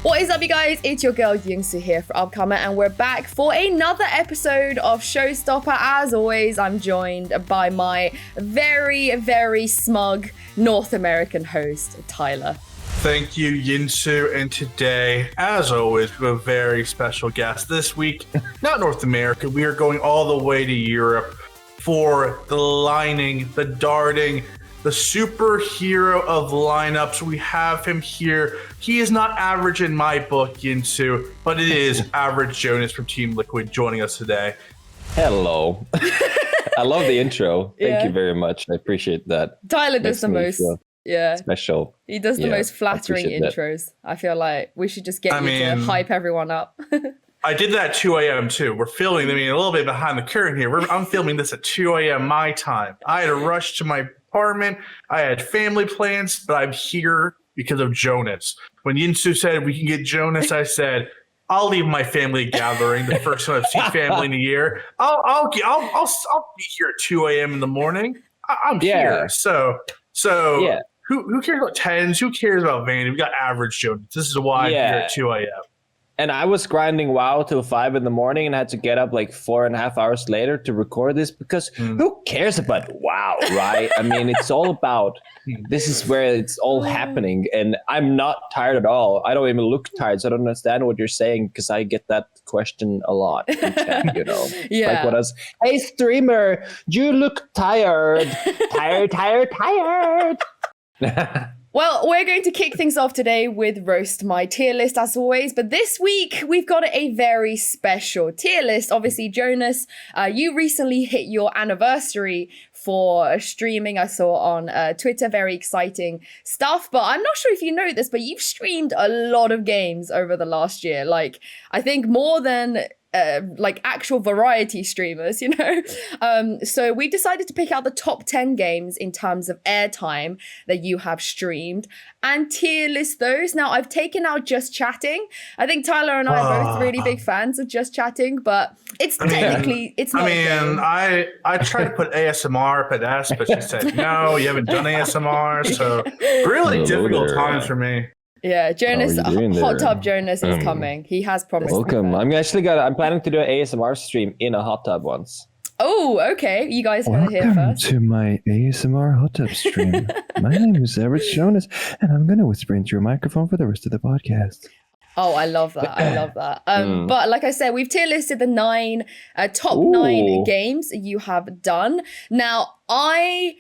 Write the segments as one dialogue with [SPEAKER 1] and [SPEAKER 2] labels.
[SPEAKER 1] What is up, you guys? It's your girl Yinsu here for Upcomer, and we're back for another episode of Showstopper. As always, I'm joined by my very, very smug North American host, Tyler.
[SPEAKER 2] Thank you, Yinsu. And today, as always, we have a very special guest. This week, not North America, we are going all the way to Europe for the lining, the darting, the superhero of lineups. We have him here. He is not average in my book, Yinsu, but it is AverageJonas from Team Liquid joining us today.
[SPEAKER 3] Hello. I love the intro. Thank you very much. I appreciate that.
[SPEAKER 1] Tyler does the most
[SPEAKER 3] special.
[SPEAKER 1] He does the most flattering intros. That. I feel like we should just get you to hype everyone up.
[SPEAKER 2] I did that at 2 a.m. too. We're filming, a little bit behind the curtain here. I'm filming this at 2 a.m. my time. I had to rush to my apartment. I had family plans, but I'm here because of Jonas. When Yinsu said we can get Jonas, I said, I'll leave my family gathering, the first time I've seen family in a year. I'll be here at 2 a.m. in the morning. I'm here. So who cares about tens? Who cares about Vandy? We got AverageJonas. This is why I'm here at 2 a.m.
[SPEAKER 3] And I was grinding WoW till 5 in the morning and had to get up like 4.5 hours later to record this because who cares about WoW, right? It's all about, this is where it's all happening. And I'm not tired at all. I don't even look tired, so I don't understand what you're saying because I get that question a lot in chat, Like what else? Hey, streamer, you look tired. tired.
[SPEAKER 1] Well, we're going to kick things off today with Roast My tier list as always, but this week we've got a very special tier list. Obviously, Jonas, you recently hit your anniversary for streaming. I saw on Twitter, very exciting stuff, but I'm not sure if you know this, but you've streamed a lot of games over the last year. Like, I think more than actual variety streamers, So we decided to pick out the top 10 games in terms of airtime that you have streamed and tier list those. Now, I've taken out Just Chatting. I think Tyler and I are both really big fans of Just Chatting, but it's technically, it's not.
[SPEAKER 2] I tried to put ASMR up at S, but she said, no, you haven't done ASMR. So really difficult times for me.
[SPEAKER 1] Yeah, Jonas, Hot Tub Jonas is coming. He has promised.
[SPEAKER 3] Welcome. I'm planning to do an ASMR stream in a hot tub once.
[SPEAKER 1] Oh, okay. You guys heard it here first.
[SPEAKER 4] To my ASMR hot tub stream. My name is AverageJonas, and I'm going to whisper into your microphone for the rest of the podcast.
[SPEAKER 1] Oh, I love that. But like I said, we've tier listed the top 9 games you have done. Now, I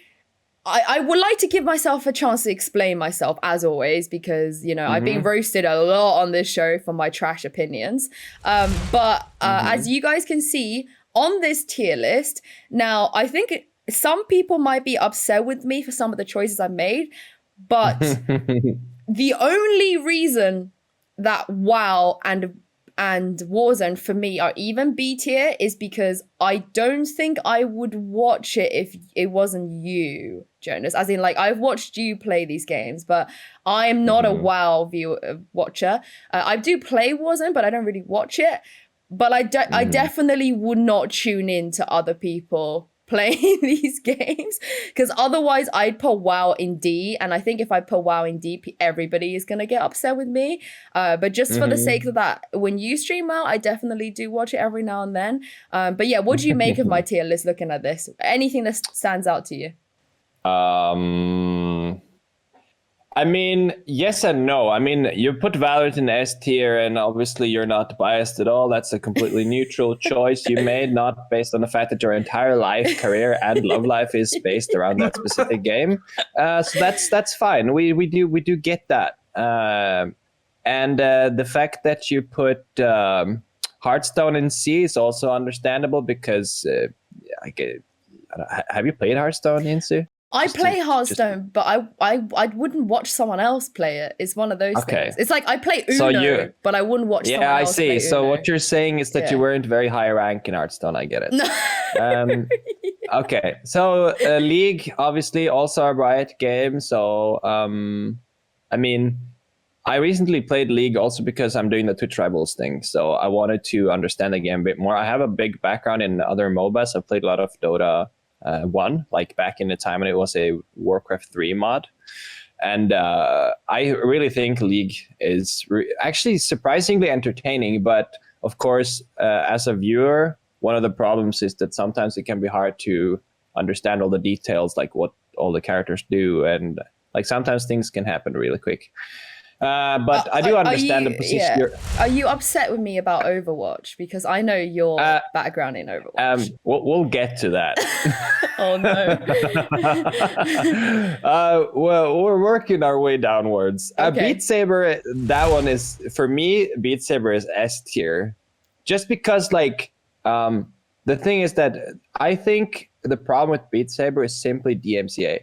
[SPEAKER 1] would like to give myself a chance to explain myself, as always, because, I've been roasted a lot on this show for my trash opinions. But as you guys can see on this tier list, now, I think some people might be upset with me for some of the choices I've made, but the only reason that WoW and Warzone for me are even B tier is because I don't think I would watch it if it wasn't you, Jonas. As in, I've watched you play these games, but I'm not a WoW watcher. I do play Warzone, but I don't really watch it. But I definitely would not tune in to other people playing these games, because otherwise I'd put WoW in D, and I think if I put WoW in D, everybody is gonna get upset with me. But just for the sake of that, when you stream WoW, I definitely do watch it every now and then. But yeah, what do you make of my tier list looking at this? Anything that stands out to you?
[SPEAKER 3] Yes and no. You put Valorant in S tier, and obviously you're not biased at all. That's a completely neutral choice you made, not based on the fact that your entire life, career, and love life is based around that specific game. So that's fine. We do get that. And the fact that you put Hearthstone in C is also understandable because have you played Hearthstone, Yinsu?
[SPEAKER 1] I play Hearthstone, but I wouldn't watch someone else play it. It's one of those things. It's like I play Uno, but I wouldn't watch someone else play Uno.
[SPEAKER 3] So what you're saying is that you weren't very high rank in Hearthstone. I get it. Okay. So League, obviously, also a Riot game. So, I recently played League also because I'm doing the Twitch Rivals thing. So I wanted to understand the game a bit more. I have a big background in other MOBAs. I've played a lot of Dota 1, like back in the time when it was a Warcraft 3 mod. And I really think League is actually surprisingly entertaining. But of course, as a viewer, one of the problems is that sometimes it can be hard to understand all the details, like what all the characters do, and like sometimes things can happen really quick. But I do understand the position.
[SPEAKER 1] Yeah. Are you upset with me about Overwatch? Because I know your background in Overwatch.
[SPEAKER 3] We'll get to that.
[SPEAKER 1] Oh no.
[SPEAKER 3] Well, we're working our way downwards.
[SPEAKER 1] Okay.
[SPEAKER 3] Beat Saber, that one is, for me, Beat Saber is S tier. Just because, like, the thing is that I think the problem with Beat Saber is simply DMCA.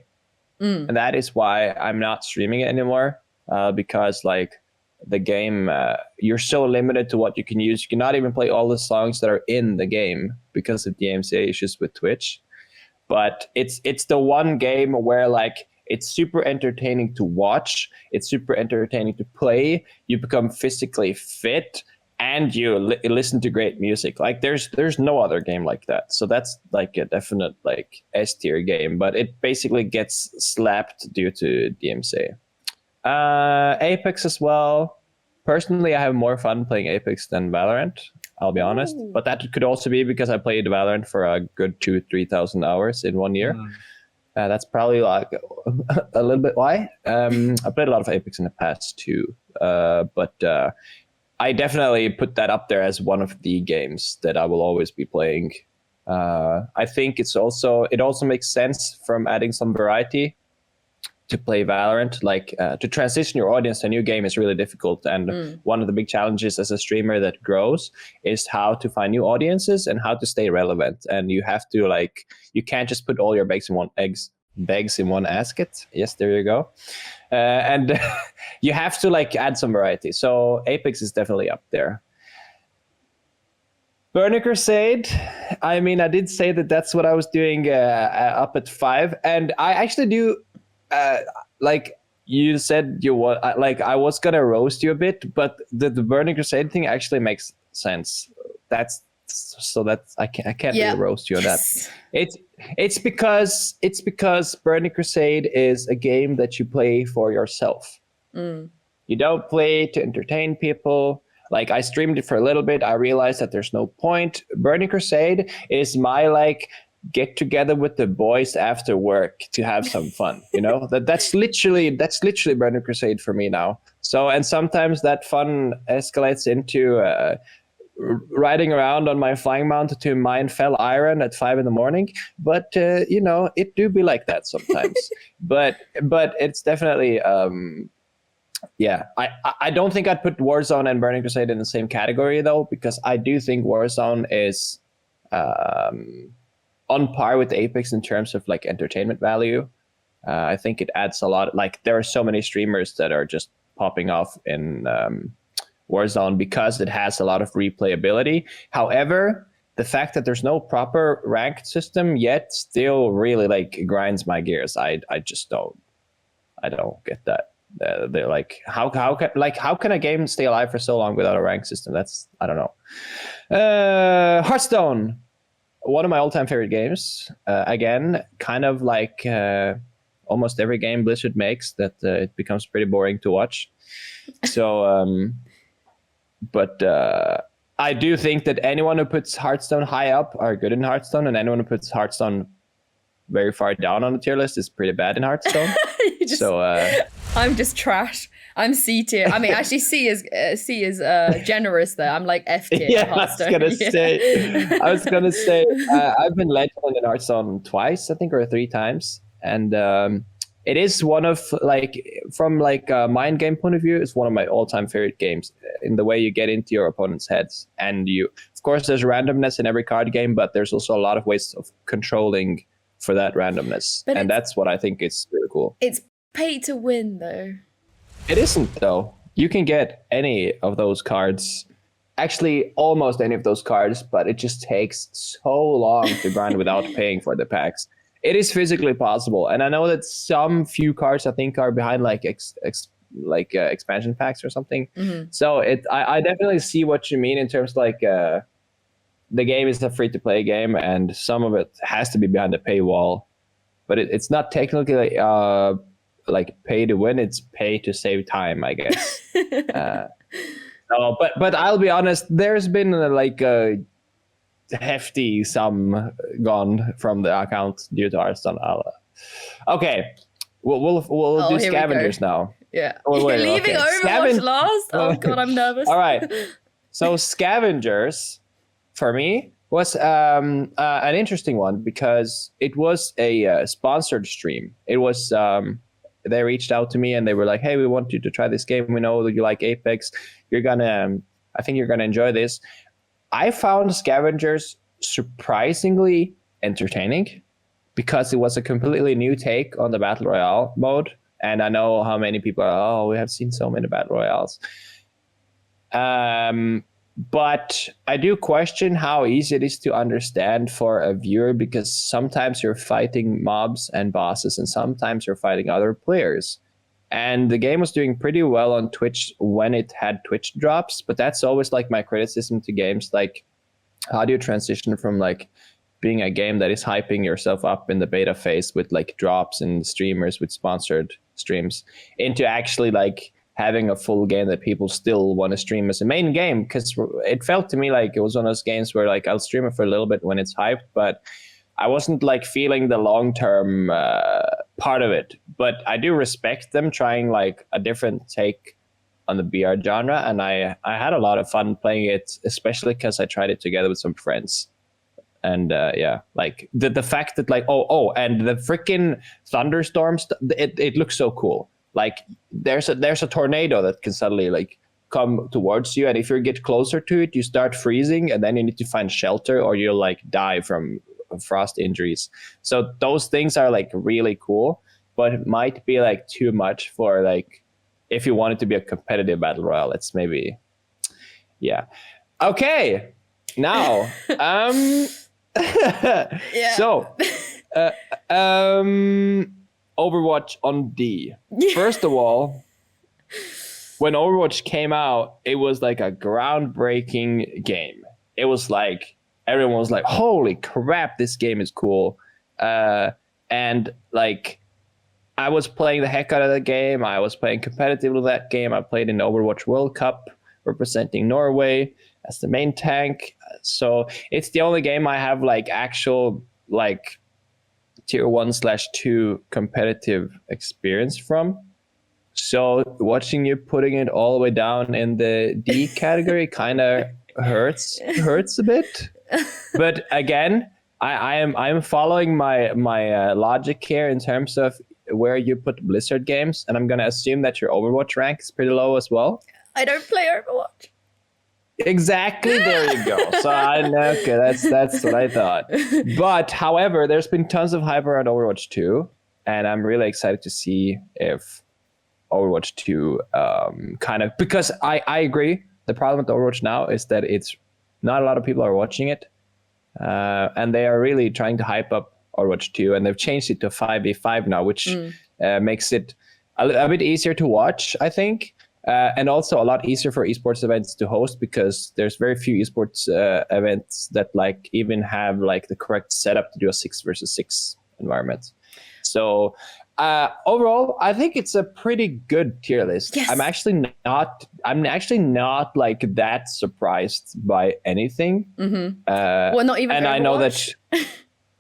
[SPEAKER 3] And that is why I'm not streaming it anymore. Because like the game, you're so limited to what you can use. You cannot even play all the songs that are in the game because of DMCA issues with Twitch. But it's the one game where like it's super entertaining to watch. It's super entertaining to play. You become physically fit and you listen to great music. Like there's no other game like that. So that's like a definite like S tier game. But it basically gets slapped due to DMCA. Apex as well. Personally, I have more fun playing Apex than Valorant, I'll be honest. But that could also be because I played Valorant for a good 2,000-3,000 hours in 1 year. That's probably like a little bit why. I played a lot of Apex in the past too. But I definitely put that up there as one of the games that I will always be playing. I think it also makes sense from adding some variety to play Valorant. Like to transition your audience to a new game is really difficult, and one of the big challenges as a streamer that grows is how to find new audiences and how to stay relevant. And you have to like, you can't just put all your eggs in one basket. Yes, there you go. And you have to like add some variety. So Apex is definitely up there. Burning Crusade, I mean, I did say that that's what I was doing up at 5, and I actually do. Like you said, I was gonna roast you a bit, but the Burning Crusade thing actually makes sense. That's I can't really roast you on that. It's because Burning Crusade is a game that you play for yourself. You don't play to entertain people. Like I streamed it for a little bit. I realized that there's no point. Burning Crusade is my like get together with the boys after work to have some fun, you know. That's literally Burning Crusade for me now. So, and sometimes that fun escalates into riding around on my flying mount to mine Fell Iron at 5 a.m. But you know, it do be like that sometimes. but it's definitely yeah. I don't think I'd put Warzone and Burning Crusade in the same category though, because I do think Warzone is on par with Apex in terms of like entertainment value. I think it adds a lot. Like there are so many streamers that are just popping off in Warzone because it has a lot of replayability. However, the fact that there's no proper ranked system yet still really like grinds my gears. I just don't get that. They're like, how can a game stay alive for so long without a rank system? That's, I don't know. Hearthstone. One of my all-time favorite games. Again, kind of like almost every game Blizzard makes, that it becomes pretty boring to watch. So, but I do think that anyone who puts Hearthstone high up are good in Hearthstone, and anyone who puts Hearthstone very far down on the tier list is pretty bad in Hearthstone.
[SPEAKER 1] I'm just trash. I'm C tier. I mean, actually, C is generous there. I'm like F tier.
[SPEAKER 3] Yeah, I was gonna say. I've been legend in Hearthstone twice, I think, or 3 times, and it is one of like, from like a mind game point of view, it's one of my all-time favorite games. In the way you get into your opponent's heads, and of course, there's randomness in every card game, but there's also a lot of ways of controlling for that randomness, and that's what I think is really cool.
[SPEAKER 1] It's pay to win, though.
[SPEAKER 3] It isn't, though. You can get any of those cards, actually almost any of those cards, but it just takes so long to grind without paying for the packs. It is physically possible, and I know that some few cards I think are behind like expansion packs or something. So I definitely see what you mean in terms of like the game is a free-to-play game, and some of it has to be behind a paywall, but it's not technically like pay to win, it's pay to save time, I guess. No, but I'll be honest, there's been like a hefty sum gone from the account due to Hearthstone. Okay, we'll do scavengers now.
[SPEAKER 1] Yeah. Leaving Overwatch last? Oh god, I'm nervous.
[SPEAKER 3] All right. So scavengers for me was an interesting one because it was a sponsored stream. It was they reached out to me and they were like, "Hey, we want you to try this game. We know that you like Apex. I think you're gonna enjoy this." I found scavengers surprisingly entertaining because it was a completely new take on the battle royale mode. And I know how many people are, we have seen so many battle royales. But I do question how easy it is to understand for a viewer because sometimes you're fighting mobs and bosses and sometimes you're fighting other players. And the game was doing pretty well on Twitch when it had Twitch drops, but that's always like my criticism to games. Like, how do you transition from like being a game that is hyping yourself up in the beta phase with like drops and streamers with sponsored streams into actually like having a full game that people still want to stream as a main game? Because it felt to me like it was one of those games where like I'll stream it for a little bit when it's hyped, but I wasn't like feeling the long-term part of it. But I do respect them trying like a different take on the BR genre, and I had a lot of fun playing it, especially because I tried it together with some friends. And like the fact that like and the freaking thunderstorms, it looks so cool. Like there's a tornado that can suddenly like come towards you, and if you get closer to it, you start freezing, and then you need to find shelter, or you'll like die from frost injuries. So those things are like really cool, but it might be like too much for like if you want it to be a competitive battle royale. It's maybe okay now
[SPEAKER 1] yeah.
[SPEAKER 3] So Overwatch on D. First of all, when Overwatch came out, it was like a groundbreaking game. It was like everyone was like, holy crap, this game is cool. And like I was playing the heck out of the game. I was playing competitively that game. I played in the Overwatch World Cup representing Norway as the main tank. So it's the only game I have like actual like tier 1/2 competitive experience from. So watching you putting it all the way down in the D category kind of hurts a bit. But again, I'm following my logic here in terms of where you put Blizzard games, and I'm gonna assume that your Overwatch rank is pretty low as well.
[SPEAKER 1] I don't play Overwatch.
[SPEAKER 3] Exactly, there you go. So I know, okay, that's what I thought. But however, there's been tons of hype around Overwatch 2, and I'm really excited to see if Overwatch 2 kind of, because I agree. The problem with Overwatch now is that it's not a lot of people are watching it, and they are really trying to hype up Overwatch 2, and they've changed it to 5v5 now, which makes it a bit easier to watch, I think. And also a lot easier for esports events to host because there's very few esports events that like even have like the correct setup to do a 6 versus 6 environment. So overall, I think it's a pretty good tier list.
[SPEAKER 1] Yes.
[SPEAKER 3] I'm actually not like that surprised by anything.
[SPEAKER 1] Well, not even.
[SPEAKER 3] And
[SPEAKER 1] Overwatch.
[SPEAKER 3] I know that.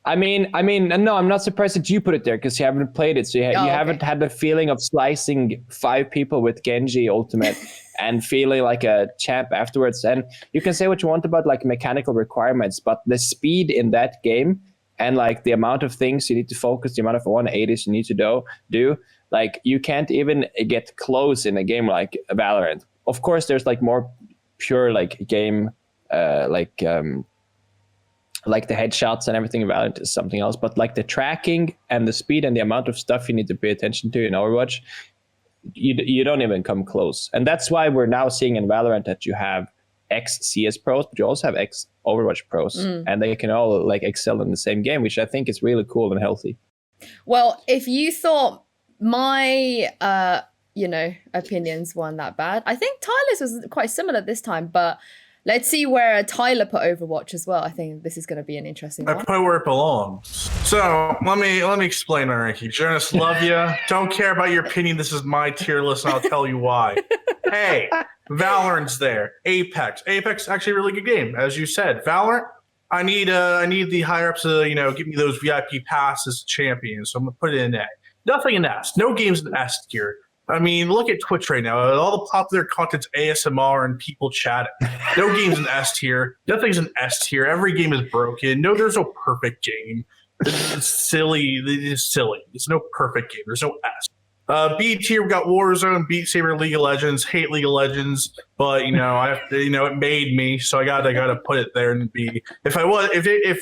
[SPEAKER 3] I mean, no, I'm not surprised that you put it there because you haven't played it. So you haven't had the feeling of slicing 5 people with Genji Ultimate and feeling like a champ afterwards. And you can say what you want about like mechanical requirements, but the speed in that game and like the amount of things you need to focus, the amount of 180s you need to do, like you can't even get close in a game like Valorant. Of course, there's like more pure like game, like the headshots and everything about it is something else, but like the tracking and the speed and the amount of stuff you need to pay attention to in Overwatch, you don't even come close. And that's why we're now seeing in Valorant that you have ex-CS pros, but you also have ex-Overwatch pros, and they can all like excel in the same game, which I think is really cool and healthy.
[SPEAKER 1] Well, if you thought my opinions weren't that bad, I think Tyler's was quite similar this time, but Let's see where Tyler put Overwatch as well. I think this is going to be an interesting
[SPEAKER 2] I
[SPEAKER 1] one.
[SPEAKER 2] put where it belongs. So let me explain my ranking. Jonas, love you. Don't care about your opinion. This is my tier list, and I'll tell you why. Hey, Valorant's there. Apex actually a really good game, as you said. Valorant. I need the higher ups to give me those VIP passes to champions. So I'm gonna put it in A. Nothing in S. No games in S tier. I mean, look at Twitch right now. All the popular content's ASMR and people chatting. No games in S tier. Nothing's in S tier. Every game is broken. No, there's no perfect game. It's silly. It's silly. It's no perfect game. There's no S. B tier, we got Warzone, Beat Saber, League of Legends. Hate League of Legends, but I have to, it made me, so I gotta put it there in B. If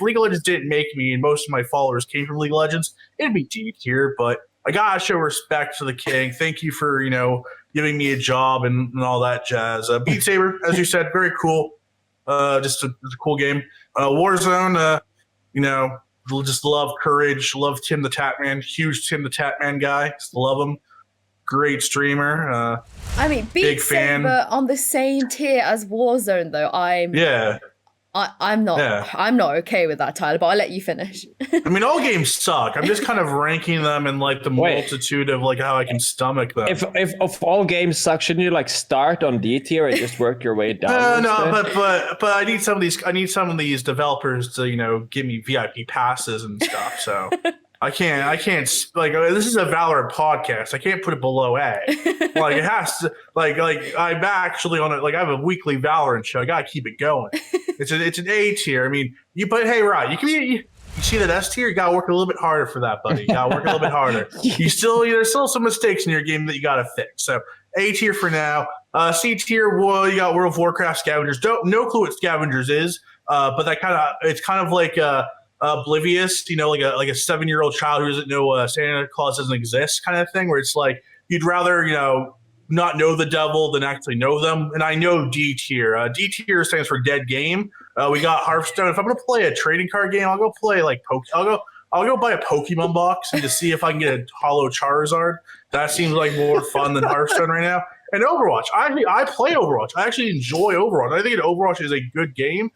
[SPEAKER 2] League of Legends didn't make me, and most of my followers came from League of Legends, it'd be D tier. But I gotta show respect to the king. Thank you for giving me a job and all that jazz. Beat Saber, as you said, very cool. Just a cool game. Warzone, just love Courage, love Tim the Tatman, huge Tim the Tatman guy. Just love him. Great streamer.
[SPEAKER 1] I mean, Beat Saber on the same tier as Warzone, though. I'm not okay with that, Tyler, but I'll let you finish.
[SPEAKER 2] I mean, all games suck. I'm just kind of ranking them in the multitude of how I can stomach them.
[SPEAKER 3] If all games suck, shouldn't you start on D tier and just work your way down?
[SPEAKER 2] but I need some of these developers to give me VIP passes and stuff. So I can't this is a Valorant podcast. I can't put it below A. It has to I'm actually on it. I have a weekly Valorant show. I gotta keep it going. It's an A tier. I mean, hey Rod, you see that S tier? You gotta work a little bit harder for that, buddy. You gotta work a little bit harder. There's still some mistakes in your game that you gotta fix. So A tier for now. C tier, you got World of Warcraft Scavengers. No clue what Scavengers is, but it's kind of like Oblivious, like a 7-year-old child who doesn't know Santa Claus doesn't exist, kind of thing. Where it's you'd rather not know the devil than actually know them. And I know D tier. D tier stands for dead game. We got Hearthstone. If I'm gonna play a trading card game, I'll go play I'll go buy a Pokemon box and just see if I can get a hollow Charizard. That seems more fun than Hearthstone right now. And Overwatch. I play Overwatch. I actually enjoy Overwatch. I think Overwatch is a good game.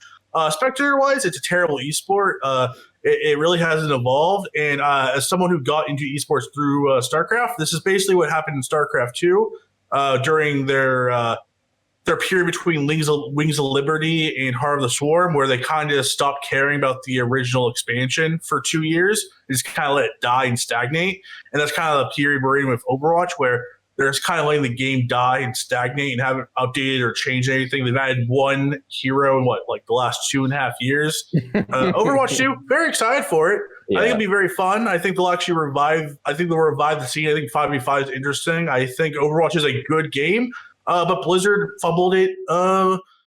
[SPEAKER 2] Spectator-wise, it's a terrible esport. It really hasn't evolved. And as someone who got into esports through StarCraft, this is basically what happened in StarCraft 2 during their period between Wings of Liberty and Heart of the Swarm, where they kind of stopped caring about the original expansion for 2 years. They just kind of let it die and stagnate. And that's kind of the period we're in with Overwatch, where they're just kind of letting the game die and stagnate and haven't updated or changed anything. They've added one hero in the last 2.5 years. Overwatch 2, very excited for it. Yeah. I think it'll be very fun. I think they'll actually revive the scene. I think 5v5 is interesting. I think Overwatch is a good game, but Blizzard fumbled it.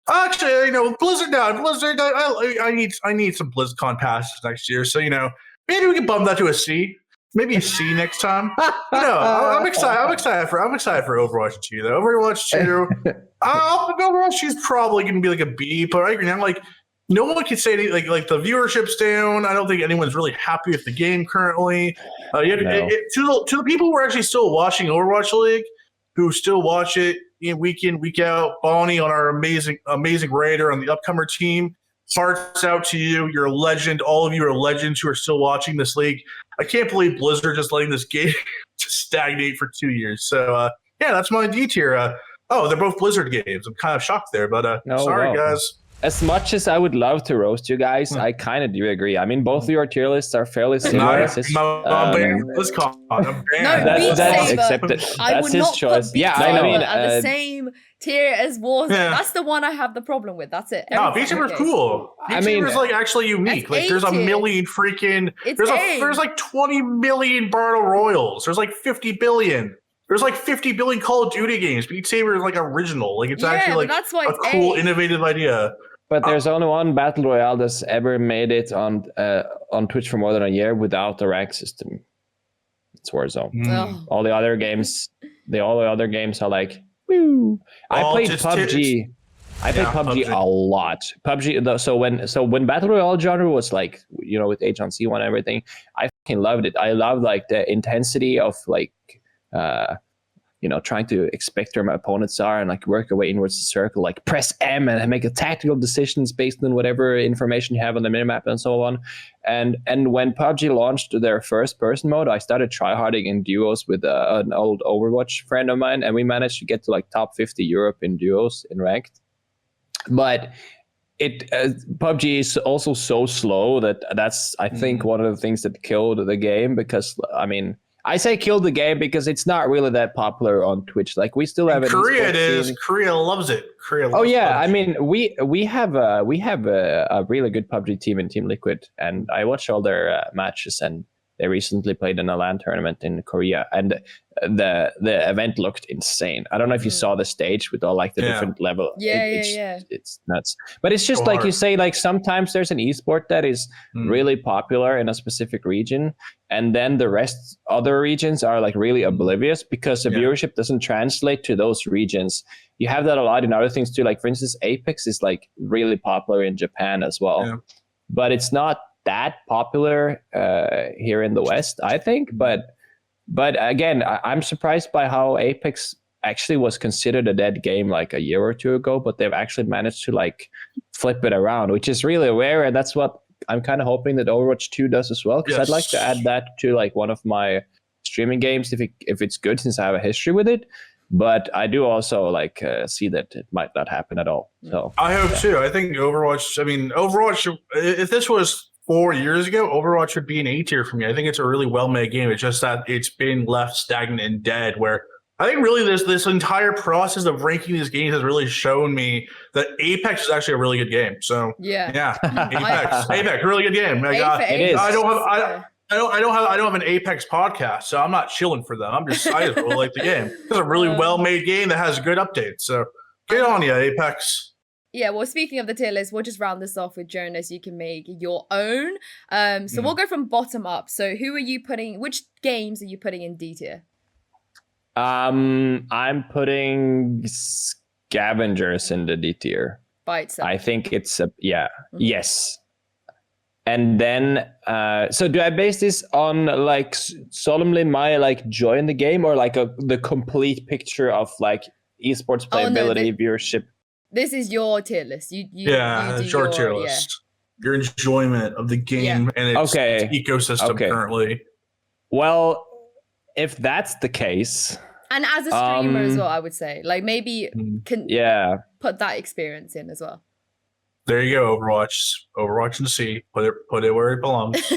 [SPEAKER 2] Actually, Blizzard. I need some BlizzCon passes next year. So maybe we can bump that to a C. Maybe a C next time. I'm excited. I'm excited for Overwatch 2 though. Overwatch 2. Overwatch 2 is probably going to be a B, but right now, no one can say anything. The viewership's down. I don't think anyone's really happy with the game currently. To the people who are actually still watching Overwatch League, who still watch it week in, week out, Bonnie on our amazing Raider on the Upcomer team. Hearts out to you. You're a legend. All of you are legends who are still watching this league. I can't believe Blizzard just letting this game just stagnate for 2 years. So, that's my D tier. They're both Blizzard games. I'm kind of shocked there, but sorry, guys.
[SPEAKER 3] As much as I would love to roast you guys, I kind of do agree. I mean, both of your tier lists are fairly similar.
[SPEAKER 1] That's
[SPEAKER 3] accepted. That's his choice.
[SPEAKER 1] Yeah, I mean, at the same tier as Warzone. Yeah. That's the one I have the problem with. That's it.
[SPEAKER 2] No, Beat Saber's cool. Beat Saber's actually unique. There's a million freaking. There's 20 million battle royals. There's 50 billion. There's 50 billion Call of Duty games. Beat Saber is original. It's actually
[SPEAKER 1] that's why
[SPEAKER 2] a cool, innovative idea.
[SPEAKER 3] But there's only one battle royale that's ever made it on Twitch for more than a year without the rank system. It's Warzone.
[SPEAKER 1] Oh.
[SPEAKER 3] All the other games are woo. I played PUBG. I played PUBG a lot. PUBG. So when battle royale genre was with H1C1 and everything, I fucking loved it. I loved the intensity of trying to expect where my opponents are and like work your way inwards the circle, like press M and make a tactical decisions based on whatever information you have on the minimap and so on. And when PUBG launched their first person mode, I started tryharding in duos with an old Overwatch friend of mine, and we managed to get to like top 50 Europe in duos in ranked. But PUBG is also so slow that's I think one of the things that killed the game, because I mean, I say killed the game because it's not really that popular on Twitch. Like we still have
[SPEAKER 2] Korea. It is scene. Korea loves it. Korea loves
[SPEAKER 3] PUBG.
[SPEAKER 2] I
[SPEAKER 3] mean we have a really good PUBG team in Team Liquid, and I watch all their matches, and they recently played in a LAN tournament in Korea, and the event looked insane. I don't know if you saw the stage with all like the different level. It's nuts. But it's just like you say, like sometimes there's an esport that is really popular in a specific region, and then the other regions are like really oblivious because the viewership doesn't translate to those regions. You have that a lot in other things too. Like for instance, Apex is like really popular in Japan as well, but it's not that popular here in the West, I think. But again, I'm surprised by how Apex actually was considered a dead game like a year or two ago, but they've actually managed to like flip it around, which is really rare. And that's what I'm kind of hoping that Overwatch 2 does as well, because I'd like to add that to like one of my streaming games if it's good, since I have a history with it. But I do also like see that it might not happen at all. So
[SPEAKER 2] I hope too. I think Overwatch, if this was 4 years ago, Overwatch would be an A tier for me. I think it's a really well-made game. It's just that it's been left stagnant and dead, where I think really this entire process of ranking these games has really shown me that Apex is actually a really good game. So Apex, really good game.
[SPEAKER 3] It is.
[SPEAKER 2] I don't have an Apex podcast, so I'm not chilling for them. I just really like the game. It's a really well-made game that has good updates. So get on you, Apex.
[SPEAKER 1] Yeah, well, speaking of the tier list, we'll just round this off with Jonas. You can make your own. So we'll go from bottom up. So which games are you putting in D tier?
[SPEAKER 3] I'm putting Scavengers in the D tier.
[SPEAKER 1] By itself.
[SPEAKER 3] I think it's yes. And then, so do I base this on like solemnly my like joy in the game, or like the complete picture of like esports playability, viewership?
[SPEAKER 1] This is your tier list. You
[SPEAKER 2] it's your tier list. Your enjoyment of the game and its ecosystem currently.
[SPEAKER 3] Well, if that's the case,
[SPEAKER 1] and as a streamer as well, I would say, like maybe can put that experience in as well.
[SPEAKER 2] There you go, Overwatch and C. Put it where it belongs.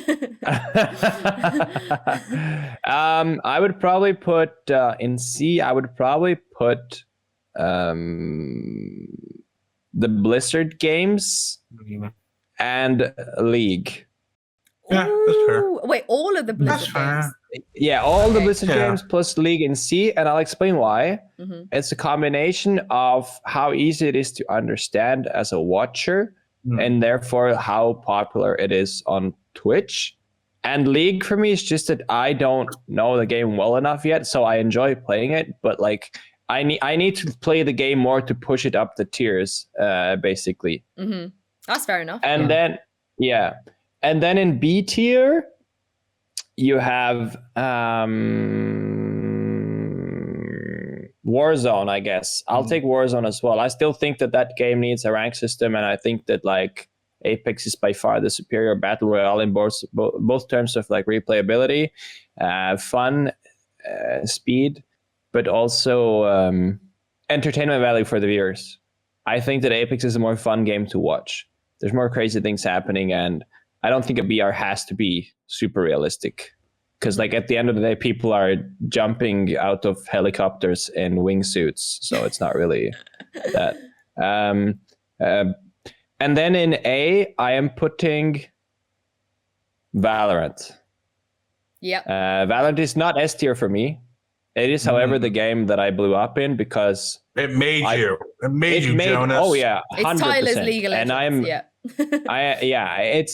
[SPEAKER 3] I would probably put in C. I would probably put the Blizzard games and League.
[SPEAKER 2] Yeah, that's fair.
[SPEAKER 1] Wait, all of the Blizzard games?
[SPEAKER 3] Yeah, all the Blizzard games plus League and C, and I'll explain why. It's a combination of how easy it is to understand as a watcher, and therefore how popular it is on Twitch. And League for me is just that I don't know the game well enough yet, so I enjoy playing it, but like I need to play the game more to push it up the tiers, basically.
[SPEAKER 1] That's fair enough.
[SPEAKER 3] And then in B tier, you have Warzone, I guess. I'll take Warzone as well. I still think that game needs a rank system, and I think that like Apex is by far the superior battle royale in both terms of like replayability, fun, speed, but also entertainment value for the viewers. I think that Apex is a more fun game to watch. There's more crazy things happening, and I don't think a BR has to be super realistic. Because like at the end of the day, people are jumping out of helicopters in wingsuits, so it's not really that. And then in A, I am putting Valorant.
[SPEAKER 1] Yeah.
[SPEAKER 3] Valorant is not S tier for me. It is, however, the game that I blew up in because
[SPEAKER 2] it made you. It made you, Jonas.
[SPEAKER 3] Oh yeah, 100%.
[SPEAKER 1] It's Tyler's League of Legends.
[SPEAKER 3] And I'm,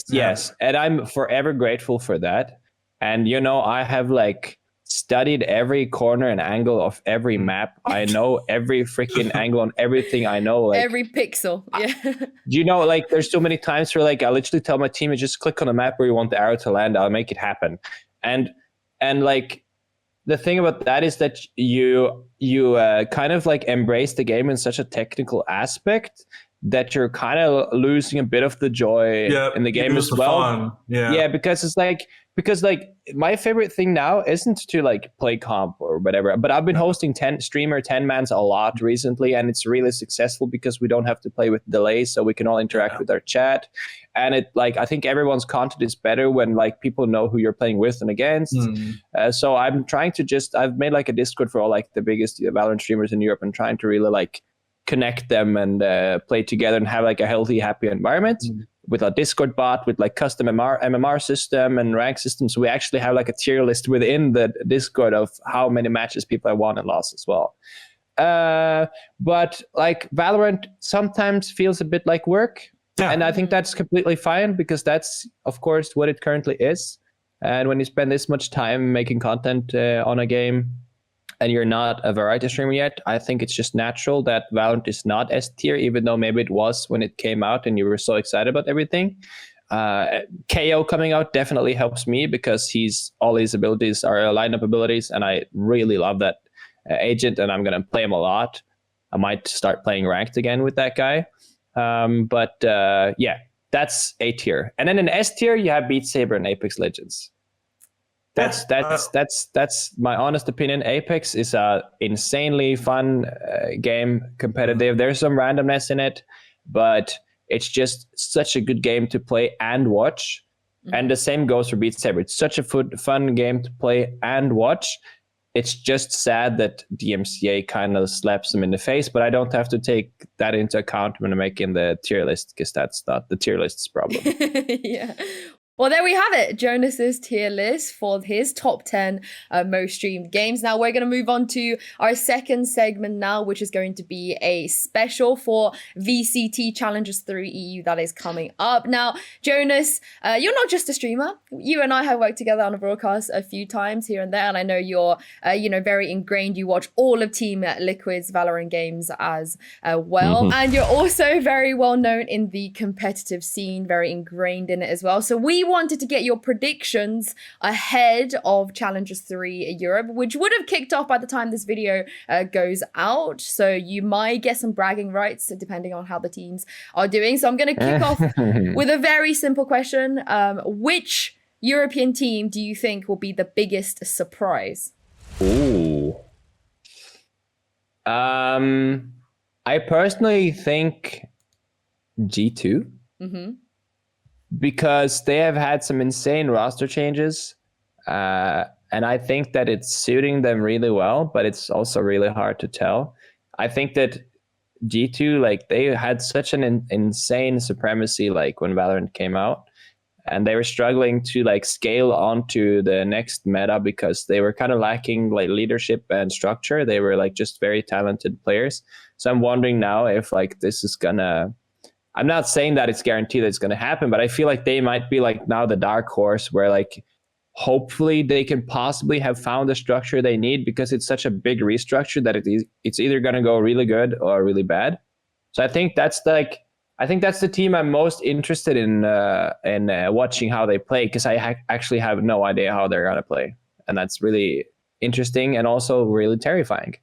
[SPEAKER 3] yes, and I'm forever grateful for that. And you know, I have like studied every corner and angle of every map. I know every freaking angle on everything. I know like
[SPEAKER 1] every pixel. Yeah.
[SPEAKER 3] Do you know, like there's so many times where like I literally tell my team, just click on a map where you want the arrow to land. I'll make it happen. And like the thing about that is that you kind of like embrace the game in such a technical aspect that you're kind of losing a bit of the joy in the game as well.
[SPEAKER 2] Fun.
[SPEAKER 3] Yeah, because it's like my favorite thing now isn't to like play comp or whatever, but I've been hosting 10 mans a lot recently, and it's really successful because we don't have to play with delays, so we can all interact with our chat. And it like I think everyone's content is better when like people know who you're playing with and against. So I'm trying to I've made like a Discord for all like the biggest Valorant streamers in Europe and trying to really like connect them and play together and have like a healthy, happy environment with a Discord bot with like custom MMR system and rank systems. So we actually have like a tier list within the Discord of how many matches people have won and lost as well. But like Valorant sometimes feels a bit like work. Yeah. And I think that's completely fine because that's, of course, what it currently is. And when you spend this much time making content on a game, and you're not a variety streamer yet, I think it's just natural that Valorant is not S tier, even though maybe it was when it came out and you were so excited about everything. KO coming out definitely helps me because all his abilities are lineup abilities, and I really love that agent, and I'm going to play him a lot. I might start playing ranked again with that guy. But that's A tier. And then in S tier, you have Beat Saber and Apex Legends. That's my honest opinion. Apex is a insanely fun game, competitive. There's some randomness in it, but it's just such a good game to play and watch. And the same goes for Beat Saber. It's such a fun game to play and watch. It's just sad that DMCA kind of slaps them in the face, but I don't have to take that into account when I'm making the tier list because that's not the tier list's problem.
[SPEAKER 1] Yeah. Well, there we have it. Jonas's tier list for his top 10 most streamed games. Now we're going to move on to our second segment now, which is going to be a special for VCT Challengers 3 EU that is coming up. Now, Jonas, you're not just a streamer. You and I have worked together on a broadcast a few times here and there, and I know you're, very ingrained. You watch all of Team Liquid's Valorant games as well, and you're also very well known in the competitive scene, very ingrained in it as well. So we wanted to get your predictions ahead of Challengers 3 Europe, which would have kicked off by the time this video goes out. So you might get some bragging rights depending on how the teams are doing. So I'm going to kick off with a very simple question. Which European team do you think will be the biggest surprise?
[SPEAKER 3] Ooh. I personally think G2. Because they have had some insane roster changes. And I think that it's suiting them really well, but it's also really hard to tell. I think that G2, like they had such an insane supremacy like when Valorant came out. And they were struggling to like scale onto the next meta because they were kind of lacking like leadership and structure. They were like just very talented players. So I'm wondering now if like this is gonna... I'm not saying that it's guaranteed that it's going to happen, but I feel like they might be like now the dark horse where like hopefully they can possibly have found the structure they need because it's such a big restructure that it's either going to go really good or really bad. So I think that's the team I'm most interested in watching how they play because I actually have no idea how they're going to play. And that's really interesting and also really terrifying.